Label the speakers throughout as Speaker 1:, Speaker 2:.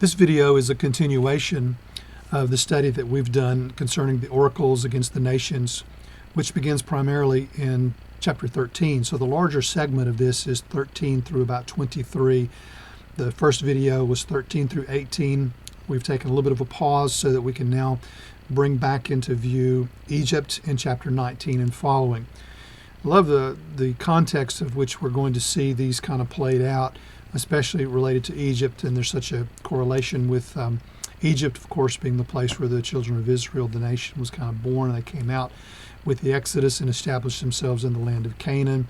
Speaker 1: This video is a continuation of the study that we've done concerning the oracles against the nations, which begins primarily in chapter 13. So the larger segment of this is 13 through about 23. The first video was 13 through 18. We've taken a little bit of a pause so that we can now bring back into view Egypt in chapter 19 and following. I love the context of which we're going to see these kind of played out, especially related to Egypt, and there's such a correlation with Egypt, of course, being the place where the children of Israel, the nation, was kind of born, and they came out with the Exodus and established themselves in the land of Canaan.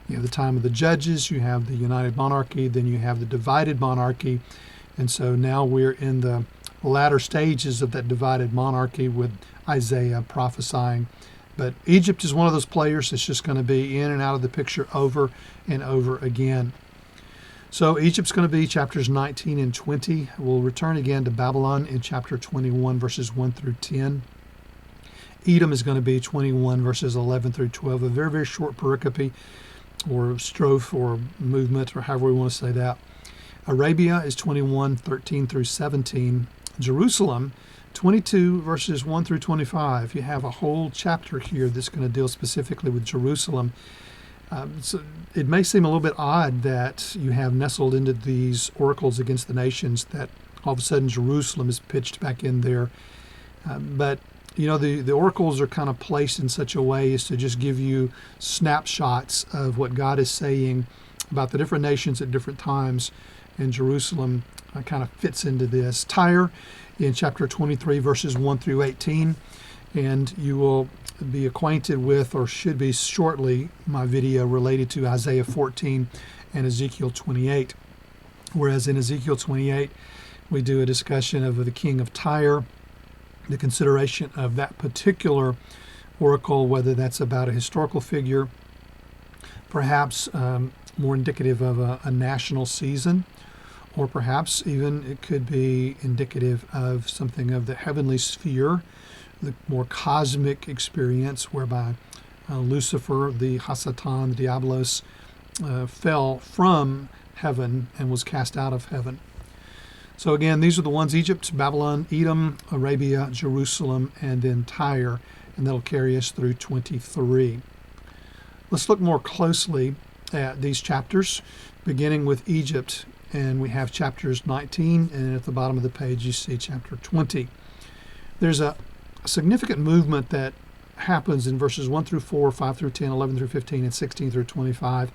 Speaker 1: You have the time of the judges, you have the united monarchy, then you have the divided monarchy, and so now we're in the latter stages of that divided monarchy with Isaiah prophesying. But Egypt is one of those players that's just going to be in and out of the picture over and over again. So Egypt's going to be chapters 19 and 20. We'll return again to Babylon in chapter 21, verses 1 through 10. Edom is going to be 21, verses 11 through 12, a very, very short pericope or strophe or movement, or however we want to say that. Arabia is 21, 13 through 17. Jerusalem, 22, verses 1 through 25. You have a whole chapter here that's going to deal specifically with Jerusalem. So it may seem a little bit odd that you have nestled into these oracles against the nations that all of a sudden Jerusalem is pitched back in there. But, you know, the oracles are kind of placed in such a way as to just give you snapshots of what God is saying about the different nations at different times. And Jerusalem kind of fits into this. Tyre in chapter 23, verses 1 through 18. And you will be acquainted with, or should be shortly, my video related to Isaiah 14 and Ezekiel 28. Whereas in Ezekiel 28, we do a discussion of the king of Tyre, the consideration of that particular oracle, whether that's about a historical figure, perhaps more indicative of a national season, or perhaps even it could be indicative of something of the heavenly sphere, the more cosmic experience whereby Lucifer, the Hasatan, the Diablos, fell from heaven and was cast out of heaven. So again, these are the ones: Egypt, Babylon, Edom, Arabia, Jerusalem, and then Tyre, and that'll carry us through 23. Let's look more closely at these chapters, beginning with Egypt, and we have chapters 19, and at the bottom of the page you see chapter 20. There's a significant movement that happens in verses 1 through 4, 5 through 10, 11 through 15, and 16 through 25.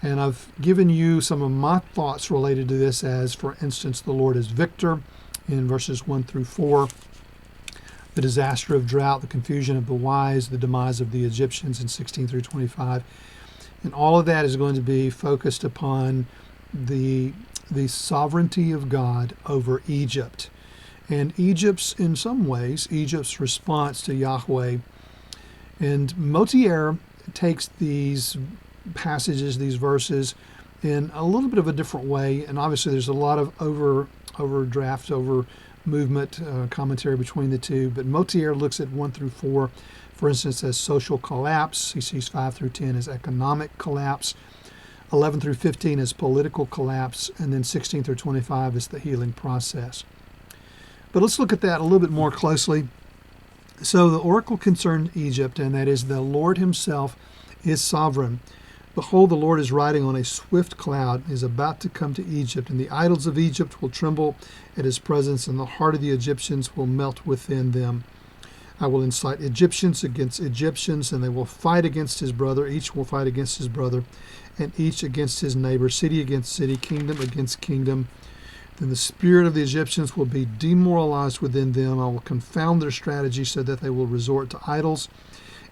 Speaker 1: And I've given you some of my thoughts related to this as, for instance, the Lord is victor in verses 1 through 4, the disaster of drought, the confusion of the wise, the demise of the Egyptians in 16 through 25. And all of that is going to be focused upon the sovereignty of God over Egypt. And in some ways, Egypt's response to Yahweh. And Motier takes these passages, these verses, in a little bit of a different way. And obviously there's a lot of over movement, commentary between the two. But Motier looks at 1 through 4, for instance, as social collapse. He sees 5 through 10 as economic collapse. 11 through 15 as political collapse. And then 16 through 25 is the healing process. But let's look at that a little bit more closely. So the oracle concerned Egypt, and that is the Lord himself is sovereign. Behold, the Lord is riding on a swift cloud, is about to come to Egypt, and the idols of Egypt will tremble at his presence, and the heart of the Egyptians will melt within them. I will incite Egyptians against Egyptians, and they will fight against his brother. Each will fight against his brother, and each against his neighbor, city against city, kingdom against kingdom. Then the spirit of the Egyptians will be demoralized within them. I will confound their strategy so that they will resort to idols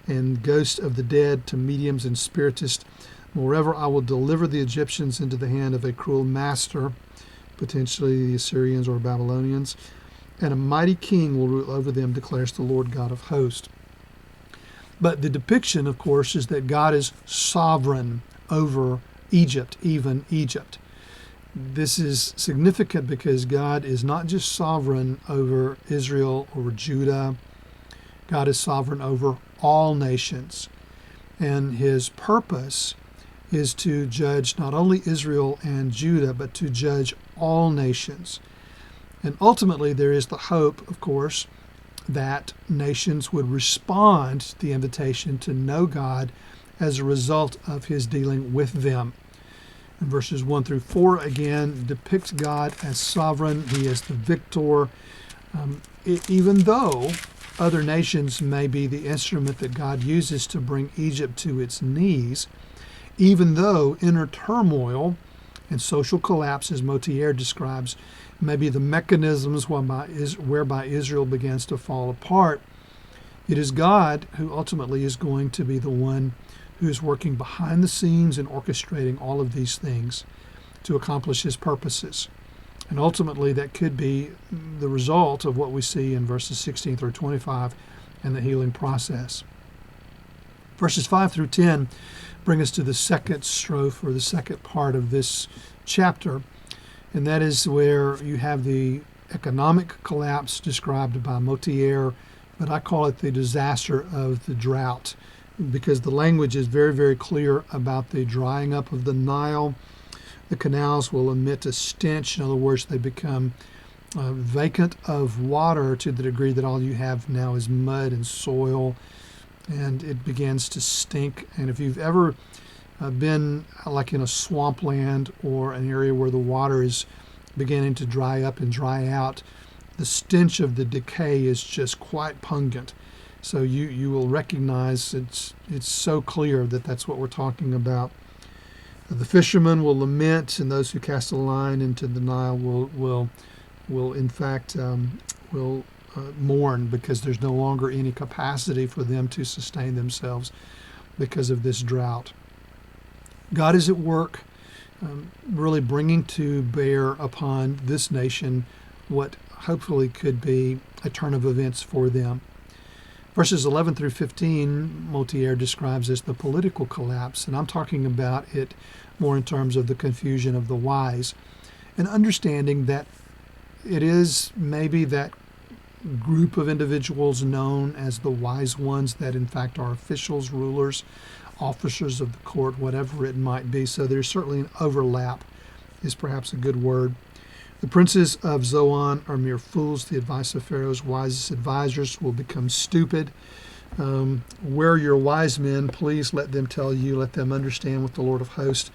Speaker 1: and ghosts of the dead, to mediums and spiritists. Moreover, I will deliver the Egyptians into the hand of a cruel master, potentially the Assyrians or Babylonians, and a mighty king will rule over them, declares the Lord God of hosts. But the depiction, of course, is that God is sovereign over Egypt, even Egypt. This is significant because God is not just sovereign over Israel or Judah. God is sovereign over all nations. And his purpose is to judge not only Israel and Judah, but to judge all nations. And ultimately, there is the hope, of course, that nations would respond to the invitation to know God as a result of his dealing with them. And verses 1 through 4 again depicts God as sovereign. He is the victor. Even though other nations may be the instrument that God uses to bring Egypt to its knees, even though inner turmoil and social collapse, as Motier describes, may be the mechanisms whereby Israel begins to fall apart, it is God who ultimately is going to be the one who is working behind the scenes and orchestrating all of these things to accomplish his purposes. And ultimately, that could be the result of what we see in verses 16 through 25 and the healing process. Verses 5 through 10 bring us to the second strophe, or the second part of this chapter, and that is where you have the economic collapse described by Motier, but I call it the disaster of the drought, because the language is very, very clear about the drying up of the Nile. The canals will emit a stench. In other words, they become vacant of water to the degree that all you have now is mud and soil, and it begins to stink. And if you've ever been like in a swampland or an area where the water is beginning to dry up and dry out, the stench of the decay is just quite pungent. So you will recognize it's so clear that that's what we're talking about. The fishermen will lament, and those who cast a line into the Nile will in fact mourn, because there's no longer any capacity for them to sustain themselves because of this drought. God is at work, really bringing to bear upon this nation what hopefully could be a turn of events for them. Verses 11 through 15, Motier describes as the political collapse, and I'm talking about it more in terms of the confusion of the wise, and understanding that it is maybe that group of individuals known as the wise ones that in fact are officials, rulers, officers of the court, whatever it might be. So there's certainly an overlap, is perhaps a good word. The princes of Zoan are mere fools. The advice of Pharaoh's wisest advisors will become stupid. Where are your wise men? Please let them tell you, let them understand with the Lord of hosts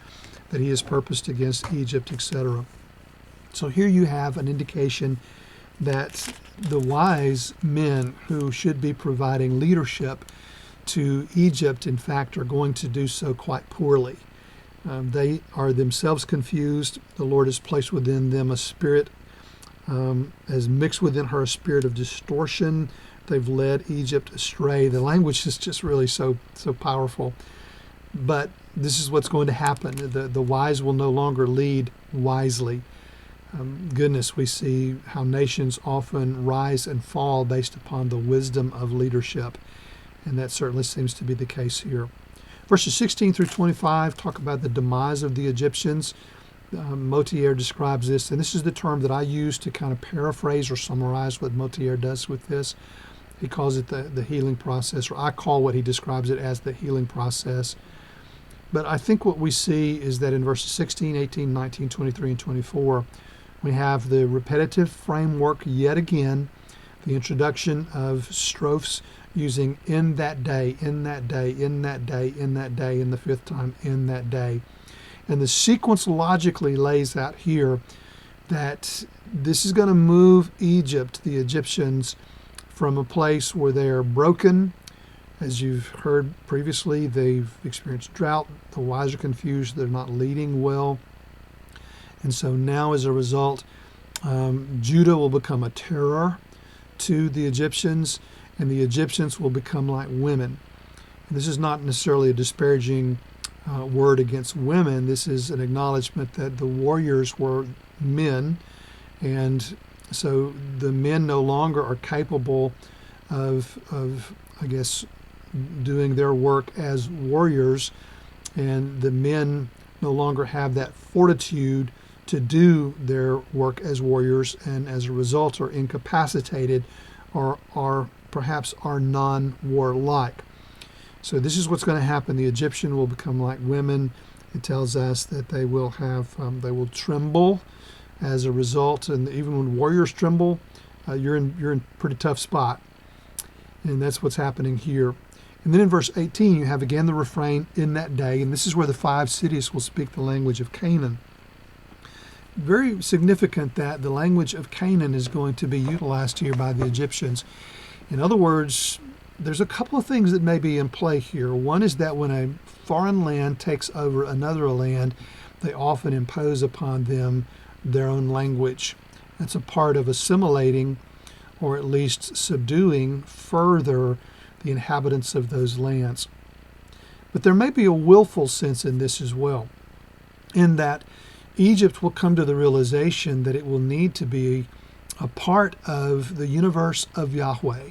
Speaker 1: that he has purposed against Egypt, etc. So here you have an indication that the wise men who should be providing leadership to Egypt, in fact, are going to do so quite poorly. They are themselves confused. The Lord has placed within them a spirit, has mixed within her a spirit of distortion. They've led Egypt astray. The language is just really so powerful. But this is what's going to happen. The wise will no longer lead wisely. Goodness, we see how nations often rise and fall based upon the wisdom of leadership. And that certainly seems to be the case here. Verses 16 through 25 talk about the demise of the Egyptians. Motier describes this, and this is the term that I use to kind of paraphrase or summarize what Motier does with this. He calls it the healing process, or I call what he describes it as the healing process. But I think what we see is that in verses 16, 18, 19, 23, and 24, we have the repetitive framework yet again, the introduction of strophes using in that day, in that day, in that day, in that day, and the fifth time, in that day. And the sequence logically lays out here that this is going to move Egypt, the Egyptians, from a place where they are broken. As you've heard previously, they've experienced drought. The wise are confused. They're not leading well. And so now, as a result, Judah will become a terror to the Egyptians, and the Egyptians will become like women. And this is not necessarily a disparaging word against women. This is an acknowledgement that the warriors were men, and so the men no longer are capable of I guess, doing their work as warriors, and the men no longer have that fortitude to do their work as warriors, and as a result are incapacitated or perhaps are non-warlike. So this is what's going to happen. The Egyptian will become like women. It tells us that they will have, they will tremble. as a result. And even when warriors tremble, you're in pretty tough spot. And that's what's happening here. And then in verse 18, you have again the refrain, in that day, and this is where the 5 cities will speak the language of Canaan. Very significant that the language of Canaan is going to be utilized here by the Egyptians. In other words, there's a couple of things that may be in play here. One is that when a foreign land takes over another land, they often impose upon them their own language. That's a part of assimilating, or at least subduing further, the inhabitants of those lands. But there may be a willful sense in this as well, in that Egypt will come to the realization that it will need to be a part of the universe of Yahweh.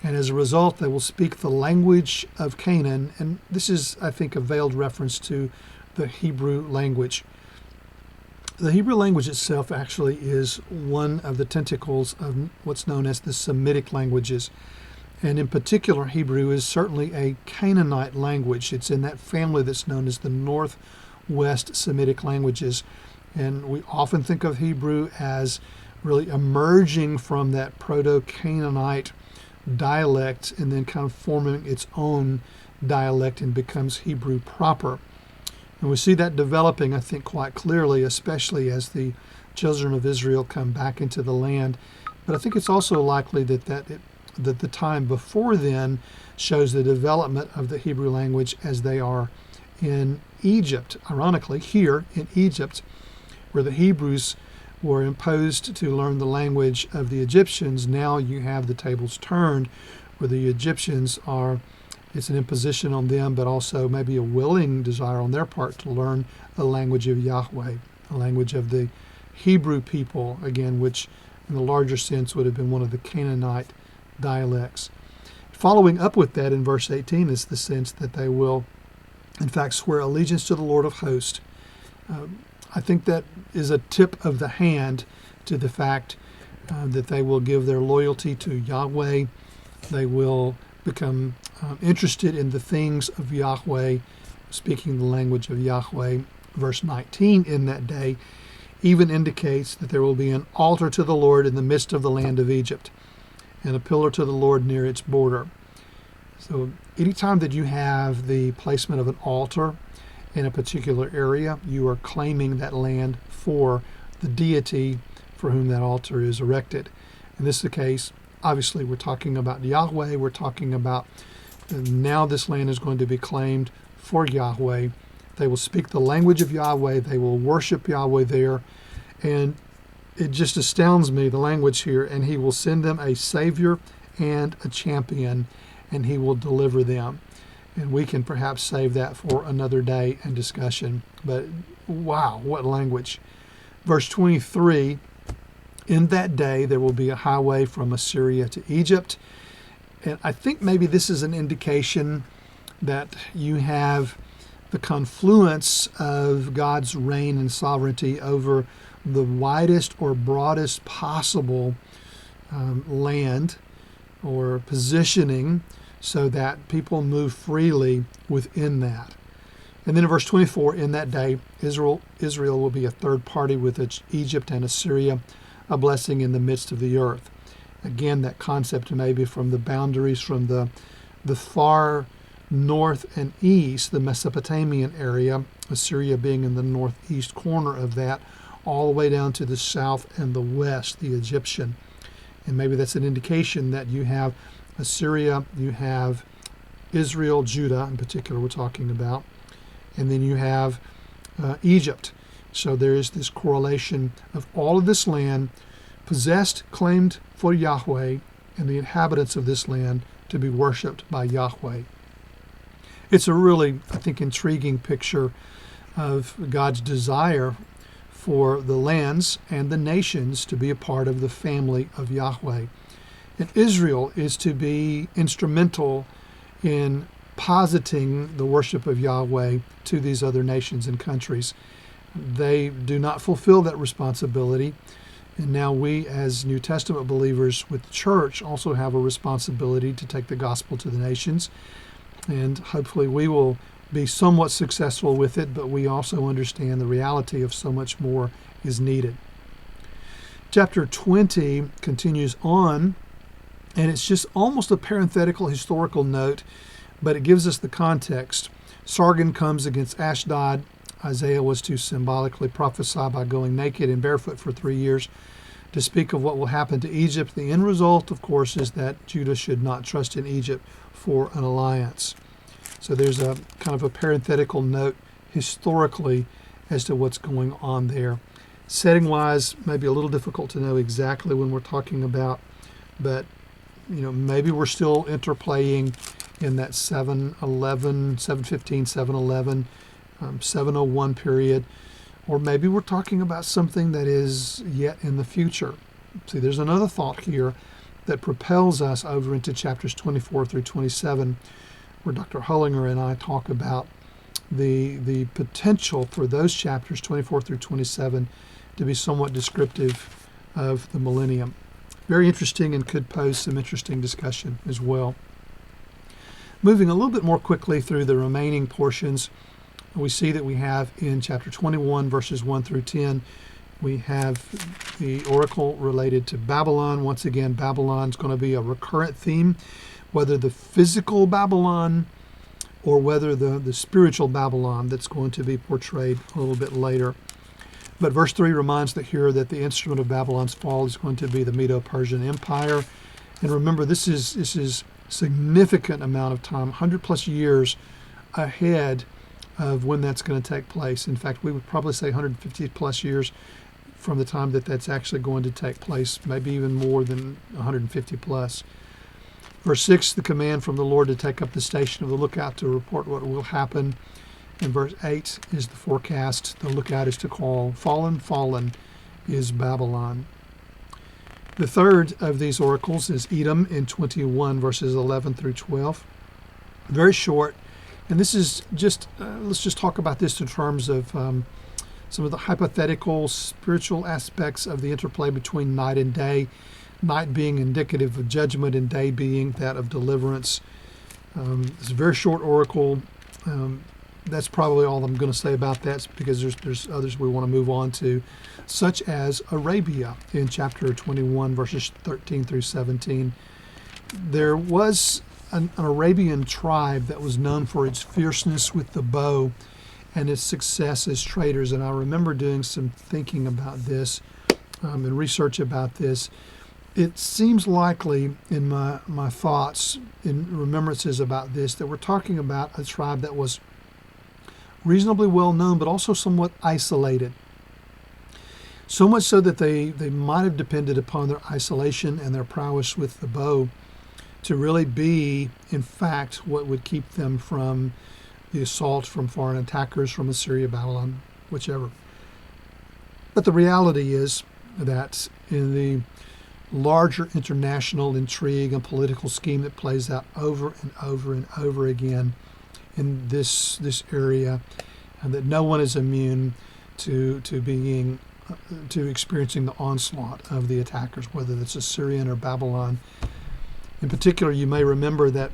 Speaker 1: And as a result, they will speak the language of Canaan. And this is, I think, a veiled reference to the Hebrew language. The Hebrew language itself actually is one of the tentacles of what's known as the Semitic languages. And in particular, Hebrew is certainly a Canaanite language. It's in that family that's known as the Northwest Semitic languages. And we often think of Hebrew as really emerging from that Proto-Canaanite dialect and then kind of forming its own dialect and becomes Hebrew proper. And we see that developing, I think, quite clearly, especially as the children of Israel come back into the land. But I think it's also likely that the time before then shows the development of the Hebrew language as they are in Egypt. Ironically, here in Egypt, where the Hebrews were imposed to learn the language of the Egyptians, now you have the tables turned, where the Egyptians it's an imposition on them, but also maybe a willing desire on their part to learn the language of Yahweh, the language of the Hebrew people, again, which in the larger sense would have been one of the Canaanite dialects. Following up with that in verse 18 is the sense that they will, in fact, swear allegiance to the Lord of hosts. I think that is a tip of the hand to the fact that they will give their loyalty to Yahweh. They will become interested in the things of Yahweh, speaking the language of Yahweh. Verse 19, in that day, even indicates that there will be an altar to the Lord in the midst of the land of Egypt, and a pillar to the Lord near its border. So anytime that you have the placement of an altar in a particular area, you are claiming that land for the deity for whom that altar is erected. And this is the case. Obviously, we're talking about Yahweh. We're talking about now this land is going to be claimed for Yahweh. They will speak the language of Yahweh. They will worship Yahweh there. And it just astounds me, the language here. And he will send them a savior and a champion, and he will deliver them. And we can perhaps save that for another day and discussion. But wow, what language. Verse 23, in that day there will be a highway from Assyria to Egypt. And I think maybe this is an indication that you have the confluence of God's reign and sovereignty over the widest or broadest possible land or positioning, so that people move freely within that. And then in verse 24, in that day, Israel will be a third party with Egypt and Assyria, a blessing in the midst of the earth. Again, that concept maybe from the boundaries from the far north and east, the Mesopotamian area, Assyria being in the northeast corner of that, all the way down to the south and the west, the Egyptian. And maybe that's an indication that you have Assyria, you have Israel, Judah in particular we're talking about, and then you have Egypt. So there is this correlation of all of this land possessed, claimed for Yahweh, and the inhabitants of this land to be worshipped by Yahweh. It's a really, I think, intriguing picture of God's desire for the lands and the nations to be a part of the family of Yahweh. And Israel is to be instrumental in positing the worship of Yahweh to these other nations and countries. They do not fulfill that responsibility. And now we, as New Testament believers with the church, also have a responsibility to take the gospel to the nations. And hopefully we will be somewhat successful with it, but we also understand the reality of so much more is needed. Chapter 20 continues on, and it's just almost a parenthetical historical note, but it gives us the context. Sargon comes against Ashdod. Isaiah was to symbolically prophesy by going naked and barefoot for 3 years to speak of what will happen to Egypt. The end result, of course, is that Judah should not trust in Egypt for an alliance. So there's a kind of a parenthetical note historically as to what's going on there. Setting-wise, maybe a little difficult to know exactly when we're talking about, but maybe we're still interplaying in that 711, 715, 711, 701 period, or maybe we're talking about something that is yet in the future. See, there's another thought here that propels us over into chapters 24 through 27, where Dr. Hullinger and I talk about the potential for those chapters 24 through 27 to be somewhat descriptive of the millennium. Very interesting and could pose some interesting discussion as well. Moving a little bit more quickly through the remaining portions, we see that we have in chapter 21, verses 1 through 10, we have the oracle related to Babylon. Once again, Babylon is going to be a recurrent theme, whether the physical Babylon or whether the spiritual Babylon that's going to be portrayed a little bit later. But verse 3 reminds the hearer that the instrument of Babylon's fall is going to be the Medo-Persian Empire. And remember, this is significant amount of time, 100 plus years ahead of when that's going to take place. In fact, we would probably say 150 plus years from the time that that's actually going to take place, maybe even more than 150 plus. Verse 6, the command from the Lord to take up the station of the lookout to report what will happen. And verse 8 is the forecast. The lookout is to call, fallen, fallen is Babylon. The third of these oracles is Edom in 21, verses 11 through 12. Very short. And this is just, let's just talk about this in terms of some of the hypothetical spiritual aspects of the interplay between night and day. Night being indicative of judgment and day being that of deliverance. It's a very short oracle. That's probably all I'm going to say about that, because there's others we want to move on to, such as Arabia in chapter 21, verses 13 through 17. There was an Arabian tribe that was known for its fierceness with the bow and its success as traders. And I remember doing some thinking about this and research about this. It seems likely in my thoughts, in remembrances about this, that we're talking about a tribe that was reasonably well known, but also somewhat isolated. So much so that they might have depended upon their isolation and their prowess with the bow to really be, in fact, what would keep them from the assault from foreign attackers, from Assyria, Babylon, whichever. But the reality is that in the larger international intrigue and political scheme that plays out over and over and over again in this area, and that no one is immune to experiencing the onslaught of the attackers, whether it's Assyrian or Babylon. In particular, you may remember that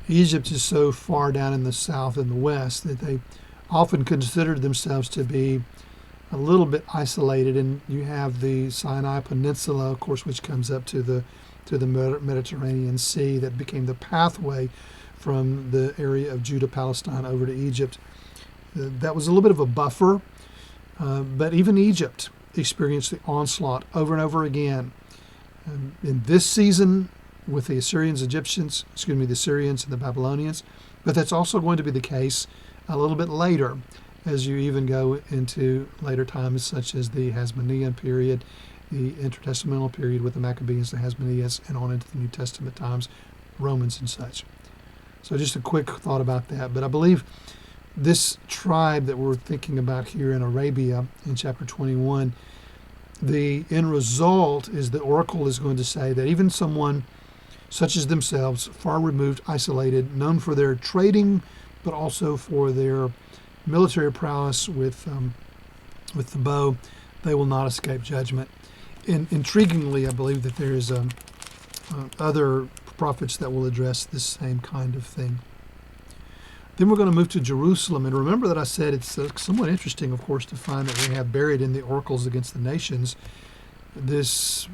Speaker 1: Egypt is so far down in the south and the west that they often considered themselves to be a little bit isolated, and you have the Sinai Peninsula, of course, which comes up to the Mediterranean Sea, that became the pathway from the area of Judah, Palestine, over to Egypt. That was a little bit of a buffer, but even Egypt experienced the onslaught over and over again. In this season, with the Assyrians, the Syrians and the Babylonians, but that's also going to be the case a little bit later, as you even go into later times such as the Hasmonean period, the intertestamental period with the Maccabees, the Hasmoneans, and on into the New Testament times, Romans and such. So just a quick thought about that. But I believe this tribe that we're thinking about here in Arabia in chapter 21, the end result is the oracle is going to say that even someone such as themselves, far removed, isolated, known for their trading, but also for their military prowess with the bow, they will not escape judgment. Intriguingly, I believe that there is other prophets that will address this same kind of thing. Then we're going to move to Jerusalem. And remember that I said it's somewhat interesting, of course, to find that we have buried in the oracles against the nations this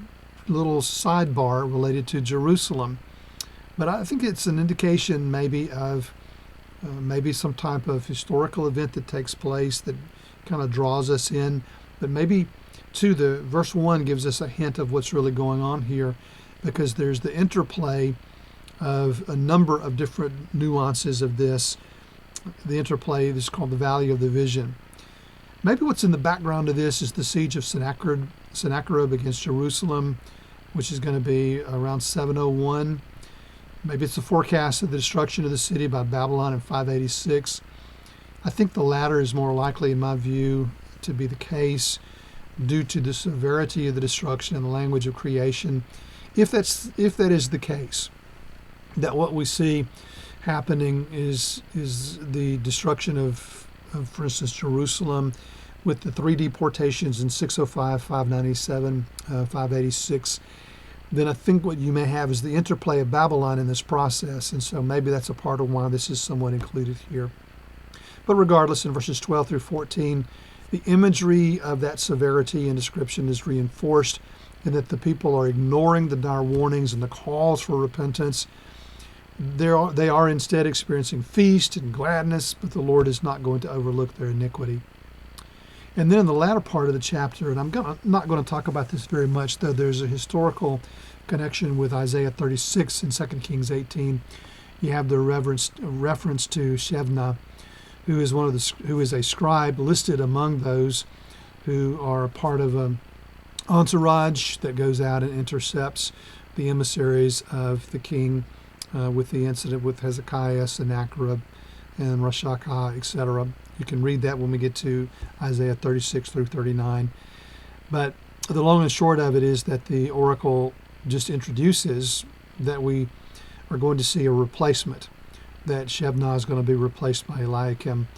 Speaker 1: little sidebar related to Jerusalem. But I think it's an indication maybe of maybe some type of historical event that takes place that kind of draws us in. But maybe, too, the verse 1 gives us a hint of what's really going on here, because there's the interplay of a number of different nuances of this. The interplay is called the Valley of the Vision. Maybe what's in the background of this is the siege of Sennacherib against Jerusalem, which is going to be around 701. Maybe it's the forecast of the destruction of the city by Babylon in 586. I think the latter is more likely, in my view, to be the case due to the severity of the destruction and the language of creation. If that is the case, that what we see happening is the destruction of, for instance, Jerusalem, with the 3 deportations in 605, 597, 586, then I think what you may have is the interplay of Babylon in this process. And so maybe that's a part of why this is somewhat included here. But regardless, in verses 12 through 14, the imagery of that severity and description is reinforced in that the people are ignoring the dire warnings and the calls for repentance. They are instead experiencing feast and gladness, but the Lord is not going to overlook their iniquity. And then in the latter part of the chapter, and I'm not going to talk about this very much, though there's a historical connection with Isaiah 36 and 2 Kings 18. You have the reference to Shebna, who is a scribe listed among those who are a part of an entourage that goes out and intercepts the emissaries of the king with the incident with Hezekiah, Sennacherib, and Rashakah, etc. You can read that when we get to Isaiah 36 through 39. But the long and short of it is that the oracle just introduces that we are going to see a replacement, that Shebna is going to be replaced by Eliakim.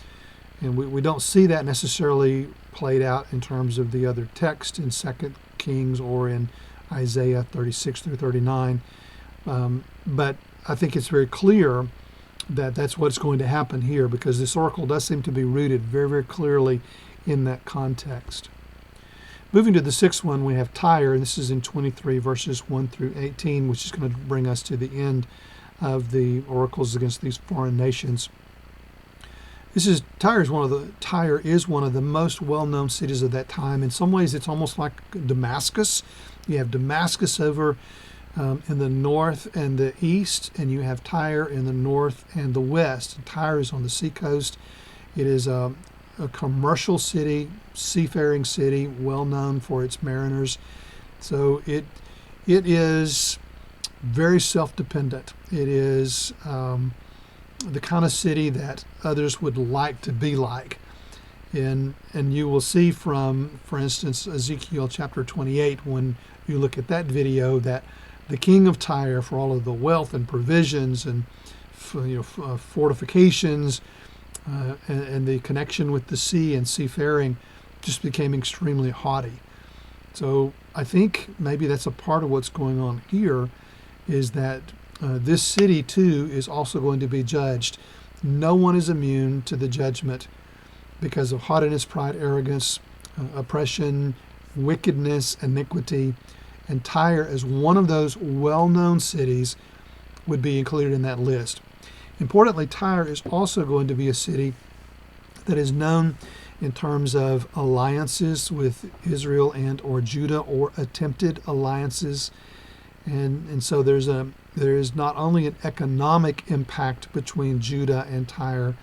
Speaker 1: And we don't see that necessarily played out in terms of the other text in 2 Kings or in Isaiah 36 through 39. But I think it's very clear that that's what's going to happen here, because this oracle does seem to be rooted very, very clearly in that context. Moving to the sixth one, we have Tyre, and this is in 23 verses 1 through 18, which is going to bring us to the end of the oracles against these foreign nations. Tyre is one of the most well-known cities of that time. In some ways, it's almost like Damascus. You have Damascus over in the north and the east, and you have Tyre in the north and the west. And Tyre is on the seacoast. It is a commercial city, seafaring city, well known for its mariners. So it is very self-dependent. It is the kind of city that others would like to be like. And you will see from, for instance, Ezekiel chapter 28, when you look at that video, that the king of Tyre, for all of the wealth and provisions and fortifications and the connection with the sea and seafaring, just became extremely haughty. So I think maybe that's a part of what's going on here, is that this city too is also going to be judged. No one is immune to the judgment because of haughtiness, pride, arrogance, oppression, wickedness, iniquity. And Tyre, as one of those well-known cities, would be included in that list. Importantly, Tyre is also going to be a city that is known in terms of alliances with Israel and or Judah, or attempted alliances. And so there is not only an economic impact between Judah and Tyre,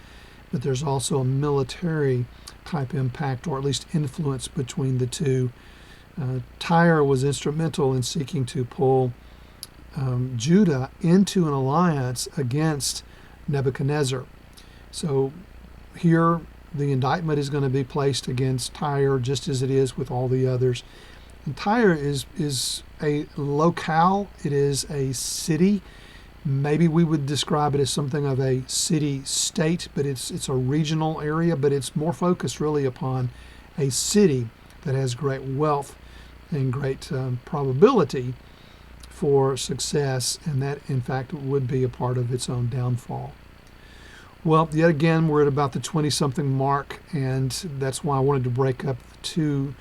Speaker 1: but there's also a military type impact, or at least influence between the two. Tyre was instrumental in seeking to pull Judah into an alliance against Nebuchadnezzar. So here the indictment is going to be placed against Tyre, just as it is with all the others. And Tyre is a locale. It is a city. Maybe we would describe it as something of a city-state, but it's a regional area, but it's more focused really upon a city that has great wealth and great probability for success, and that in fact would be a part of its own downfall. Well, yet again, we're at about the 20-something mark, and that's why I wanted to break up the two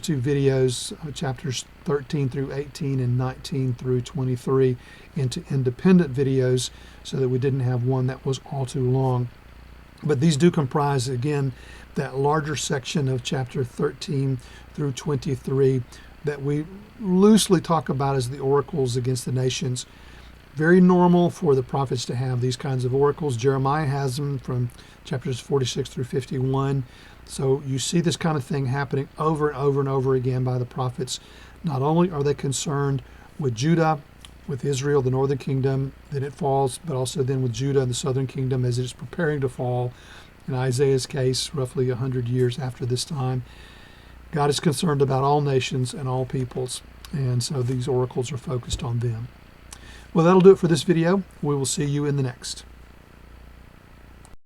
Speaker 1: two videos, chapters 13 through 18 and 19 through 23, into independent videos so that we didn't have one that was all too long. But these do comprise, again, that larger section of chapter 13 through 23 that we loosely talk about as the oracles against the nations. Very normal for the prophets to have these kinds of oracles. Jeremiah has them from chapters 46 through 51. So you see this kind of thing happening over and over and over again by the prophets. Not only are they concerned with Judah, with Israel, the northern kingdom, then it falls, but also then with Judah and the southern kingdom as it is preparing to fall. In Isaiah's case, roughly 100 years after this time, God is concerned about all nations and all peoples, and so these oracles are focused on them. Well, that'll do it for this video. We will see you in the next.